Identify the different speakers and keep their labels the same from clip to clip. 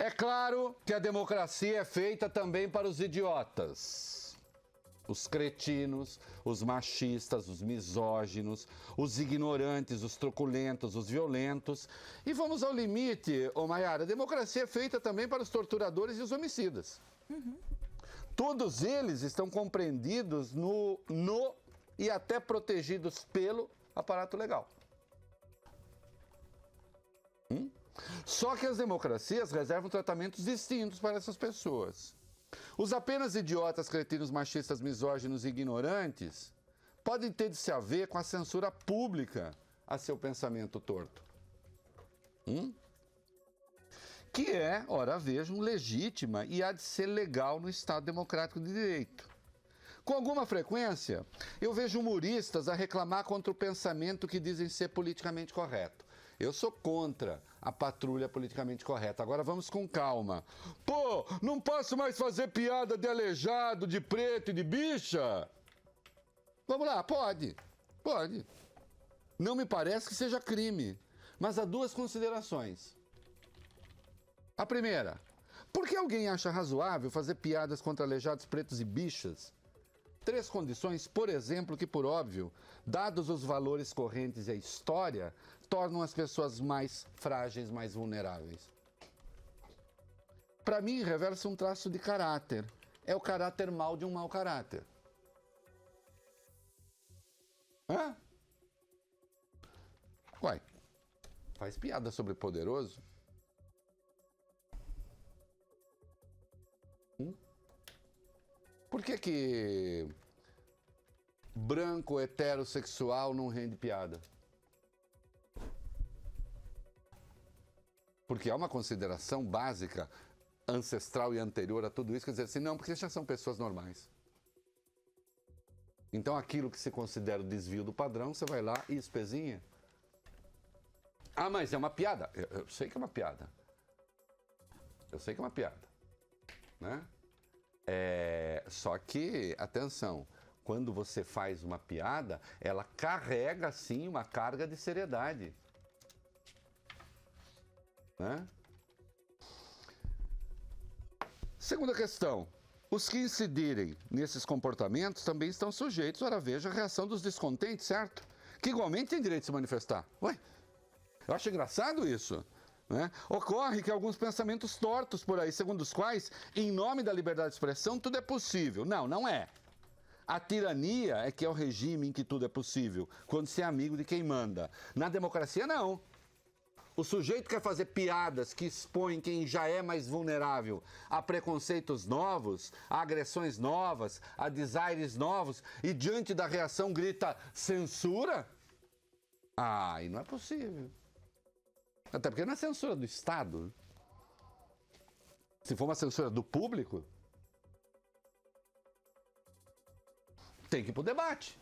Speaker 1: É claro que a democracia é feita também para os idiotas. Os cretinos, os machistas, os misóginos, os ignorantes, os truculentos, os violentos. E vamos ao limite, ô Maiara, a democracia é feita também para os torturadores e os homicidas. Todos eles estão compreendidos no e até protegidos pelo aparato legal. Só que as democracias reservam tratamentos distintos para essas pessoas. Os apenas idiotas, cretinos, machistas, misóginos e ignorantes podem ter de se haver com a censura pública a seu pensamento torto. Que é, ora vejam, legítima e há de ser legal no Estado Democrático de Direito. Com alguma frequência, eu vejo humoristas a reclamar contra o pensamento que dizem ser politicamente correto. Eu sou contra a patrulha politicamente correta. Agora vamos com calma. Pô, não posso mais fazer piada de aleijado, de preto e de bicha? Vamos lá, pode. Pode. Não me parece que seja crime. Mas há duas considerações. A primeira, por que alguém acha razoável fazer piadas contra aleijados, pretos e bichas? Três condições, por exemplo, que por óbvio, dados os valores correntes e a história, tornam as pessoas mais frágeis, mais vulneráveis. Para mim, revela-se um traço de caráter. É o caráter mau de um mau caráter. Hã? Uai, faz piada sobre poderoso? Por que branco heterossexual não rende piada? Porque há uma consideração básica, ancestral e anterior a tudo isso, quer dizer assim, não, porque já são pessoas normais. Então aquilo que se considera o desvio do padrão, você vai lá e espezinha. Ah, mas é uma piada. Eu sei que é uma piada. Eu sei que é uma piada. Né? Só que, atenção, quando você faz uma piada, ela carrega, sim, uma carga de seriedade. Né? Segunda questão. Os que incidirem nesses comportamentos também estão sujeitos, ora veja, à reação dos descontentes, certo? Que igualmente têm direito de se manifestar. Ué, eu acho engraçado isso. Né? Ocorre que alguns pensamentos tortos por aí, segundo os quais, em nome da liberdade de expressão, tudo é possível. Não, não é. A tirania é que é o regime em que tudo é possível, quando se é amigo de quem manda. Na democracia, não. O sujeito quer fazer piadas que expõem quem já é mais vulnerável a preconceitos novos, a agressões novas, a desaires novos, e diante da reação grita censura? Ah, e não é possível. Até porque não é censura do Estado. Se for uma censura do público, tem que ir pro debate.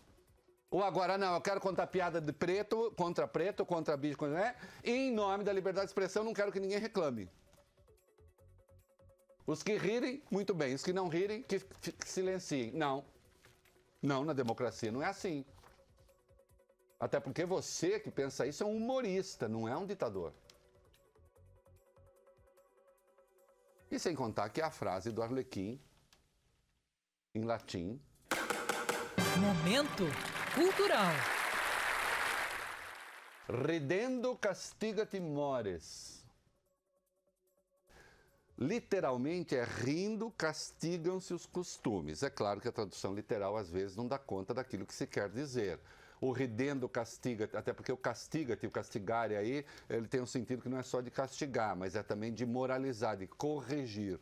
Speaker 1: Ou agora, não, eu quero contar piada de preto, contra bicho, e em nome da liberdade de expressão não quero que ninguém reclame. Os que rirem, muito bem. Os que não rirem, que silenciem. Não. Não, na democracia não é assim. Até porque você que pensa isso é um humorista, não é um ditador. E sem contar que a frase do Arlequim, em latim...
Speaker 2: Momento cultural.
Speaker 1: Ridendo castiga-te mores. Literalmente é rindo castigam-se os costumes. É claro que a tradução literal às vezes não dá conta daquilo que se quer dizer. O ridendo castiga, até porque o castiga-te, o castigar aí, ele tem um sentido que não é só de castigar, mas é também de moralizar, de corrigir.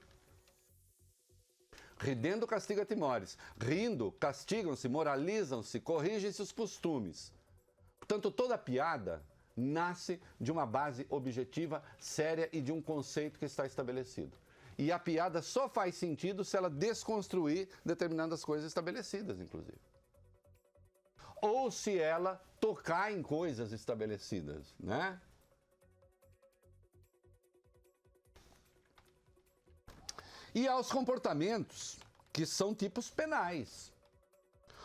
Speaker 1: Ridendo castiga-te mores. Rindo, castigam-se, moralizam-se, corrigem-se os costumes. Portanto, toda piada nasce de uma base objetiva, séria e de um conceito que está estabelecido. E a piada só faz sentido se ela desconstruir determinadas coisas estabelecidas, inclusive. Ou se ela tocar em coisas estabelecidas, né? E aos comportamentos que são tipos penais.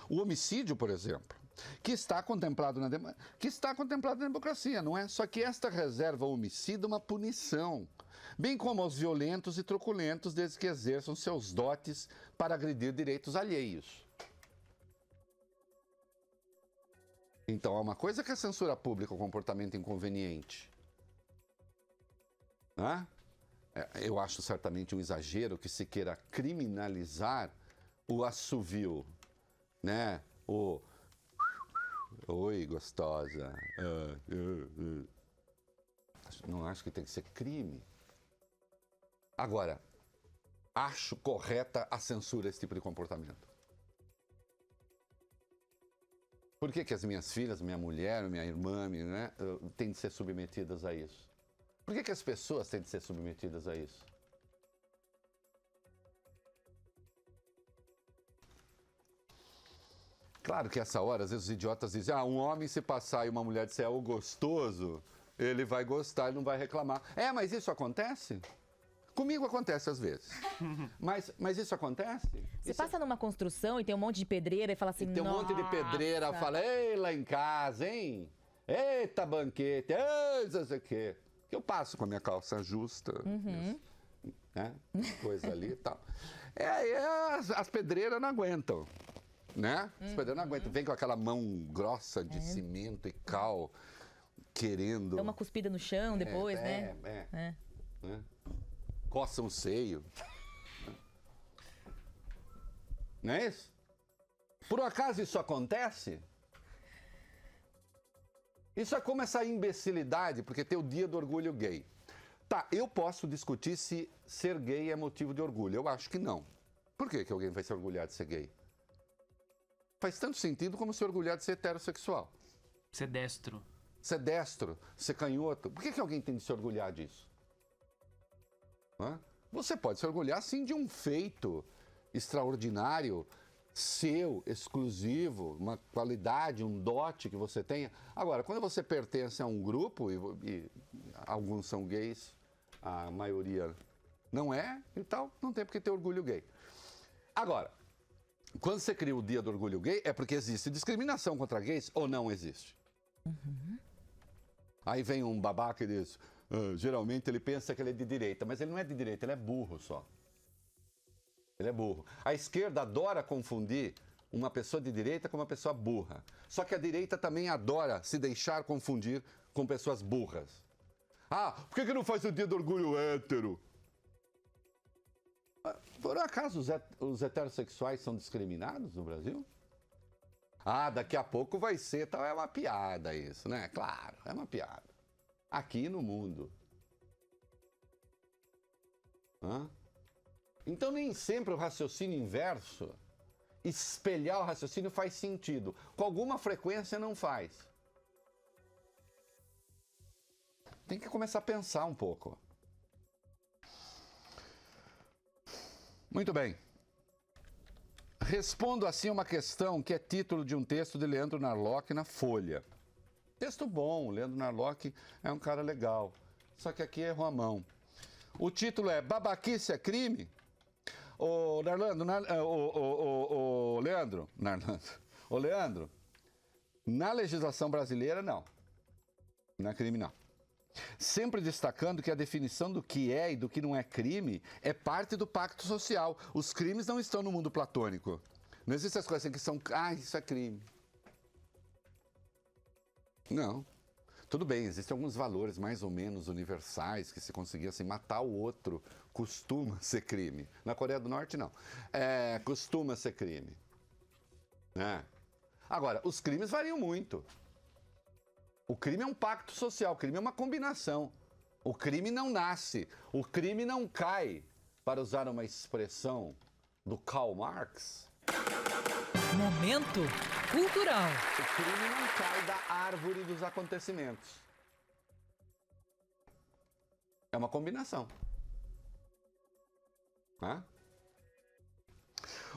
Speaker 1: O homicídio, por exemplo, que está contemplado na democracia, não é? Só que esta reserva ao homicida uma punição, bem como aos violentos e truculentos, desde que exerçam seus dotes para agredir direitos alheios. Então, é uma coisa que a censura pública, o comportamento inconveniente. Né? Eu acho certamente um exagero que se queira criminalizar o assovio, né? O oi, gostosa. Não acho que tem que ser crime. Agora, acho correta a censura a esse tipo de comportamento. Por que as minhas filhas, minha mulher, minha irmã, né, têm de ser submetidas a isso? Por que as pessoas têm de ser submetidas a isso? Claro que essa hora, às vezes os idiotas dizem, um homem se passar e uma mulher disser o gostoso, ele vai gostar e não vai reclamar. Mas isso acontece? Comigo acontece às vezes. Mas isso acontece?
Speaker 2: Você passa numa construção e tem um monte de pedreira e fala assim,
Speaker 1: tem um monte de pedreira, fala, ei, lá em casa, hein? Eita, banquete, não sei o quê. Que eu passo com a minha calça justa, né? Coisa ali e tal. As pedreiras não aguentam, né? As pedreiras não aguentam. Vem com aquela mão grossa de cimento e cal, querendo...
Speaker 2: Dá uma cuspida no chão depois, né?
Speaker 1: Né? Coçam o seio. Não é isso? Por acaso isso acontece? Isso é como essa imbecilidade, porque tem o dia do orgulho gay. Tá, eu posso discutir se ser gay é motivo de orgulho. Eu acho que não. Por que alguém vai se orgulhar de ser gay? Faz tanto sentido como se orgulhar de ser heterossexual.
Speaker 3: Ser destro.
Speaker 1: Ser destro, ser canhoto. Por que alguém tem de se orgulhar disso? Você pode se orgulhar, sim, de um feito extraordinário, seu, exclusivo, uma qualidade, um dote que você tenha. Agora, quando você pertence a um grupo, e alguns são gays, a maioria não é, e tal, não tem por que ter orgulho gay. Agora, quando você cria o dia do orgulho gay, é porque existe discriminação contra gays ou não existe? Aí vem um babaca e diz... geralmente ele pensa que ele é de direita, mas ele não é de direita, ele é burro só. Ele é burro. A esquerda adora confundir uma pessoa de direita com uma pessoa burra. Só que a direita também adora se deixar confundir com pessoas burras. Por que não faz o dia do orgulho hétero? Por acaso os heterossexuais são discriminados no Brasil? Daqui a pouco vai ser, tal, é uma piada isso, né? Claro, é uma piada. Aqui no mundo. Então nem sempre o raciocínio inverso, espelhar o raciocínio faz sentido. Com alguma frequência não faz. Tem que começar a pensar um pouco. Muito bem. Respondo assim uma questão que é título de um texto de Leandro Narlock na Folha. Texto bom, Leandro Narlock é um cara legal. Só que aqui errou a mão. O título é Babaquice é crime? Leandro, na legislação brasileira, não. Não é crime, não. Sempre destacando que a definição do que é e do que não é crime é parte do pacto social. Os crimes não estão no mundo platônico. Não existem as coisas assim que são... isso é crime. Não. Tudo bem, existem alguns valores mais ou menos universais que se conseguir assim, matar o outro costuma ser crime. Na Coreia do Norte, não. Costuma ser crime. Agora, os crimes variam muito. O crime é um pacto social, o crime é uma combinação. O crime não nasce, o crime não cai, para usar uma expressão do Karl Marx.
Speaker 2: Momento cultural.
Speaker 1: O crime não cai da árvore dos acontecimentos. É uma combinação.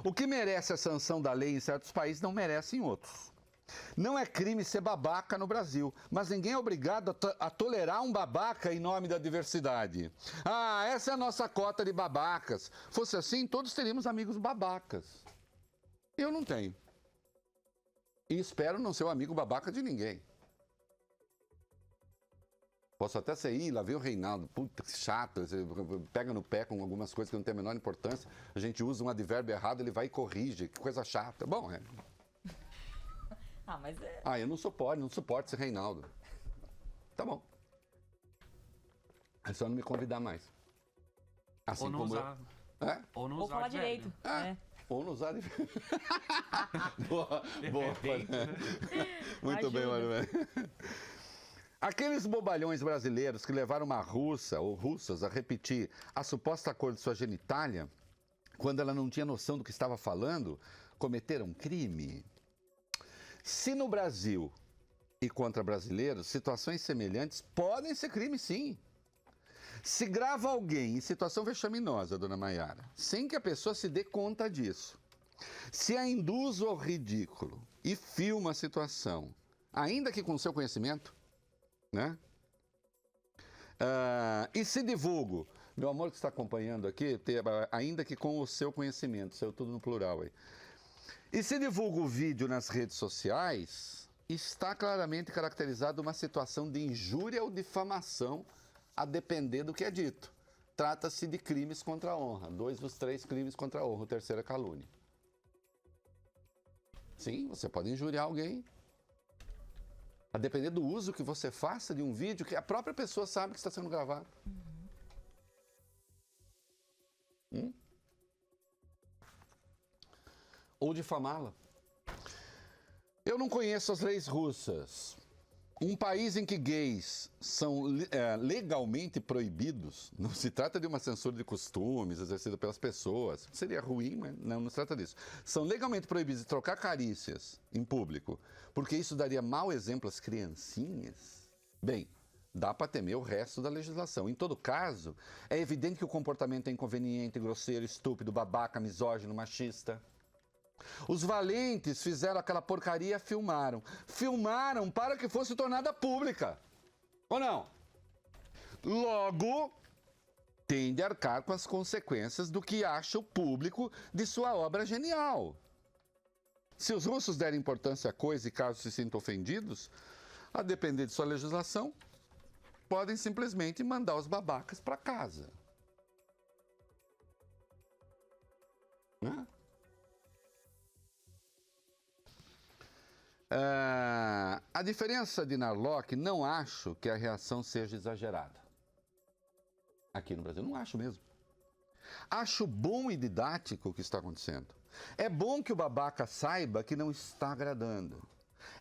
Speaker 1: O que merece a sanção da lei em certos países não merece em outros. Não é crime ser babaca no Brasil, mas ninguém é obrigado a tolerar um babaca em nome da diversidade. Essa é a nossa cota de babacas. Fosse assim, todos teríamos amigos babacas. Eu não tenho. E espero não ser o amigo babaca de ninguém. Posso até sair, lá vem o Reinaldo, puta que chato, pega no pé com algumas coisas que não tem a menor importância, a gente usa um advérbio errado, ele vai e corrige, que coisa chata. Bom,
Speaker 2: Mas é...
Speaker 1: eu não suporto esse Reinaldo. Tá bom. É só não me convidar mais. Assim
Speaker 3: ou não
Speaker 1: como
Speaker 3: usar. Ou não
Speaker 2: Ou
Speaker 3: usar
Speaker 2: falar
Speaker 3: advérbio.
Speaker 2: direito.
Speaker 1: Ou não usar. Boa.
Speaker 3: Perfeito.
Speaker 1: Muito bem, Manuel. Aqueles bobalhões brasileiros que levaram uma russa ou russas a repetir a suposta cor de sua genitália, quando ela não tinha noção do que estava falando, cometeram crime. Se no Brasil e contra brasileiros, situações semelhantes podem ser crime, sim. Se grava alguém em situação vexaminosa, dona Maiara, sem que a pessoa se dê conta disso, se a induz ao ridículo e filma a situação, ainda que com seu conhecimento, né? E se divulgo, meu amor que está acompanhando aqui, ainda que com o seu conhecimento, saiu tudo no plural aí. E se divulga o vídeo nas redes sociais, está claramente caracterizado uma situação de injúria ou difamação, a depender do que é dito. Trata-se de crimes contra a honra. 2 dos 3 crimes contra a honra, o terceiro é calúnia. Sim, você pode injuriar alguém. A depender do uso que você faça de um vídeo que a própria pessoa sabe que está sendo gravado. Ou difamá-la. Eu não conheço as leis russas. Um país em que gays são legalmente proibidos, não se trata de uma censura de costumes exercida pelas pessoas, seria ruim, mas não se trata disso. São legalmente proibidos de trocar carícias em público, porque isso daria mau exemplo às criancinhas. Bem, dá para temer o resto da legislação. Em todo caso, é evidente que o comportamento é inconveniente, grosseiro, estúpido, babaca, misógino, machista. Os valentes fizeram aquela porcaria, filmaram. Filmaram para que fosse tornada pública. Ou não? Logo, tem de arcar com as consequências do que acha o público de sua obra genial. Se os russos derem importância à coisa e caso se sintam ofendidos, a depender de sua legislação, podem simplesmente mandar os babacas para casa. Né? A diferença de Narlock, não acho que a reação seja exagerada. Aqui no Brasil, não acho mesmo. Acho bom e didático o que está acontecendo. É bom que o babaca saiba que não está agradando.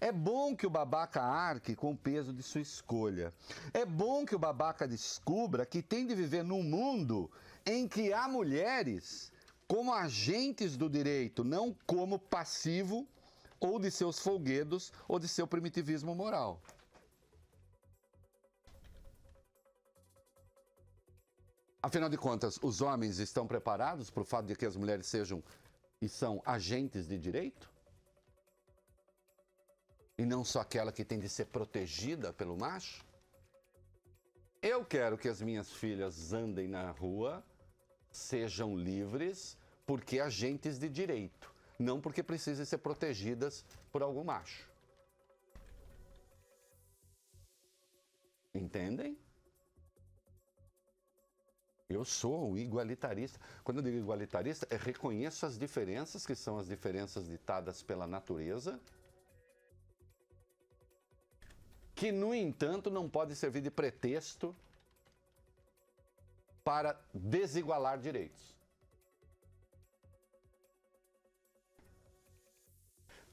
Speaker 1: É bom que o babaca arque com o peso de sua escolha. É bom que o babaca descubra que tem de viver num mundo em que há mulheres como agentes do direito, não como passivo ou de seus folguedos, ou de seu primitivismo moral. Afinal de contas, os homens estão preparados para o fato de que as mulheres sejam e são agentes de direito? E não só aquela que tem de ser protegida pelo macho? Eu quero que as minhas filhas andem na rua, sejam livres, porque agentes de direito. Não porque precisem ser protegidas por algum macho. Entendem? Eu sou um igualitarista. Quando eu digo igualitarista, eu reconheço as diferenças, que são as diferenças ditadas pela natureza, que, no entanto, não pode servir de pretexto para desigualar direitos.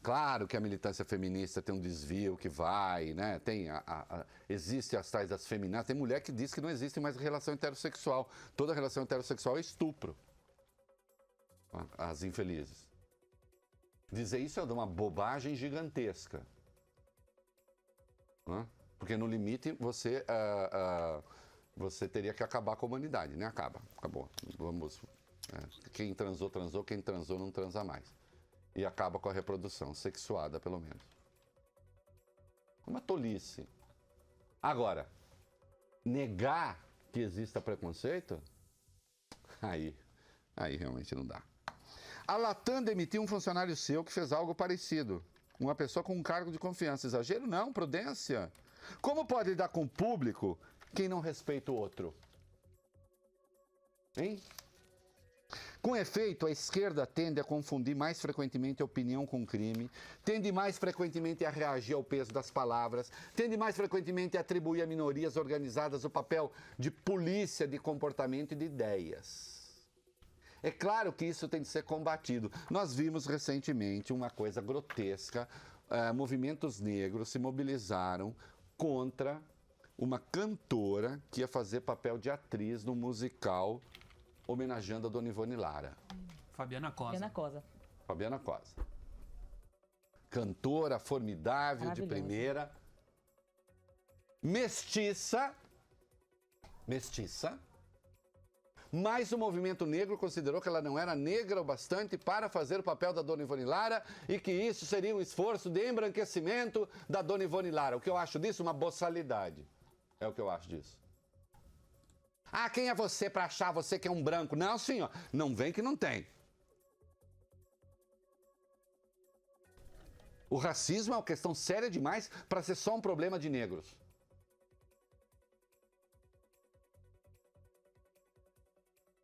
Speaker 1: Claro que a militância feminista tem um desvio que vai, né? Existe as tais das feministas. Tem mulher que diz que não existe mais relação heterossexual. Toda relação heterossexual é estupro. As infelizes. Dizer isso é de uma bobagem gigantesca. Porque no limite você teria que acabar com a humanidade, né? Acabou. Vamos. Quem transou, transou. Quem transou, não transa mais. E acaba com a reprodução, sexuada pelo menos. Uma tolice. Agora, negar que exista preconceito, aí realmente não dá. A Latam demitiu um funcionário seu que fez algo parecido. Uma pessoa com um cargo de confiança. Exagero? Não, prudência. Como pode lidar com o público quem não respeita o outro? Hein? Com efeito, a esquerda tende a confundir mais frequentemente a opinião com crime, tende mais frequentemente a reagir ao peso das palavras, tende mais frequentemente a atribuir a minorias organizadas o papel de polícia de comportamento e de ideias. É claro que isso tem de ser combatido. Nós vimos recentemente uma coisa grotesca, movimentos negros se mobilizaram contra uma cantora que ia fazer papel de atriz no musical homenageando a Dona Ivone Lara.
Speaker 3: Fabiana Cosa.
Speaker 1: Fabiana Cosa. Cantora formidável, de primeira. Mestiça. Mas o movimento negro considerou que ela não era negra o bastante para fazer o papel da Dona Ivone Lara e que isso seria um esforço de embranquecimento da Dona Ivone Lara. O que eu acho disso? Uma boçalidade. É o que eu acho disso. Ah, quem é você para achar você que é um branco? Não, senhor. Não vem que não tem. O racismo é uma questão séria demais para ser só um problema de negros.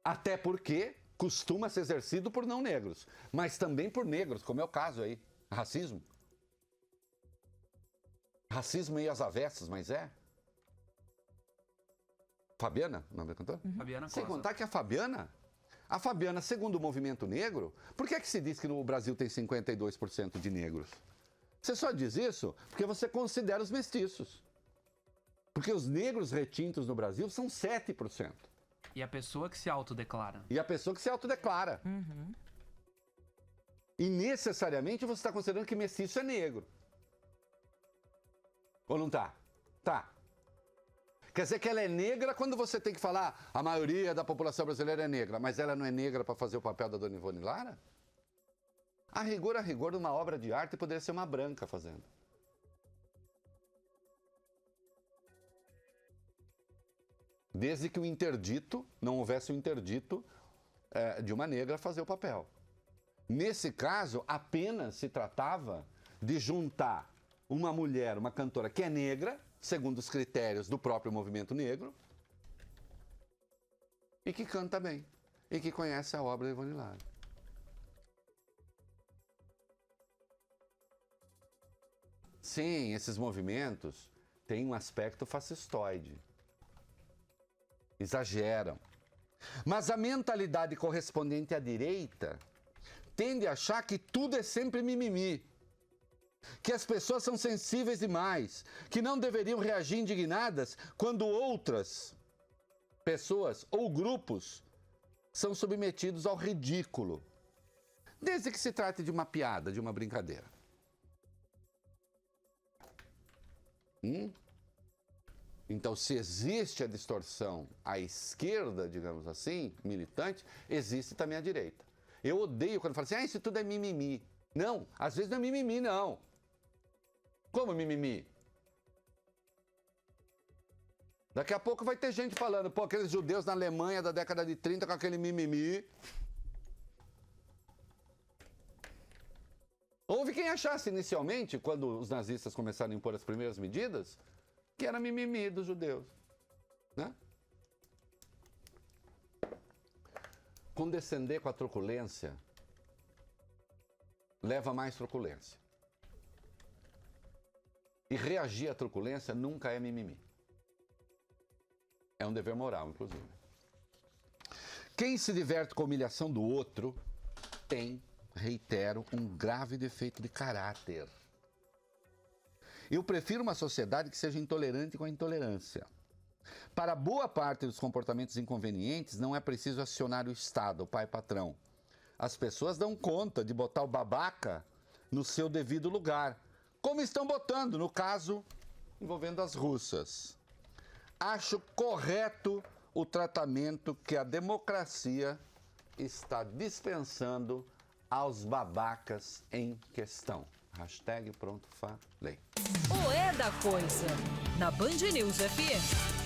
Speaker 1: Até porque costuma ser exercido por não negros, mas também por negros, como é o caso aí. Racismo. Racismo meio às avessas, mas é. Fabiana, o nome da cantora?
Speaker 3: Fabiana Cosa.
Speaker 1: Sem contar que a Fabiana, segundo o movimento negro, por que é que se diz que no Brasil tem 52% de negros? Você só diz isso porque você considera os mestiços. Porque os negros retintos no Brasil são 7%.
Speaker 3: E a pessoa que se autodeclara.
Speaker 1: Uhum. E necessariamente você está considerando que mestiço é negro. Ou não tá? Tá. Quer dizer que ela é negra quando você tem que falar a maioria da população brasileira é negra, mas ela não é negra para fazer o papel da Dona Ivone Lara? A rigor, numa obra de arte poderia ser uma branca fazendo. Desde que o interdito, não houvesse o interdito de uma negra fazer o papel. Nesse caso, apenas se tratava de juntar uma mulher, uma cantora que é negra, segundo os critérios do próprio movimento negro, e que canta bem, e que conhece a obra de Ivone Lara. Sim, esses movimentos têm um aspecto fascistoide. Exageram. Mas a mentalidade correspondente à direita tende a achar que tudo é sempre mimimi. Que as pessoas são sensíveis demais, que não deveriam reagir indignadas quando outras pessoas ou grupos são submetidos ao ridículo, desde que se trate de uma piada, de uma brincadeira. Então, se existe a distorção à esquerda, digamos assim, militante, existe também à direita. Eu odeio quando falam assim, isso tudo é mimimi. Não, às vezes não é mimimi, não. Como mimimi? Daqui a pouco vai ter gente falando, pô, aqueles judeus na Alemanha da década de 30 com aquele mimimi. Houve quem achasse inicialmente, quando os nazistas começaram a impor as primeiras medidas, que era mimimi dos judeus, né? Condescender com a truculência leva a mais truculência. E reagir à truculência nunca é mimimi. É um dever moral, inclusive. Quem se diverte com a humilhação do outro tem, reitero, um grave defeito de caráter. Eu prefiro uma sociedade que seja intolerante com a intolerância. Para boa parte dos comportamentos inconvenientes, não é preciso acionar o Estado, o pai patrão. As pessoas dão conta de botar o babaca no seu devido lugar, como estão botando, no caso envolvendo as russas. Acho correto o tratamento que a democracia está dispensando aos babacas em questão. Hashtag pronto, falei.
Speaker 2: O É da Coisa, na Band News FM.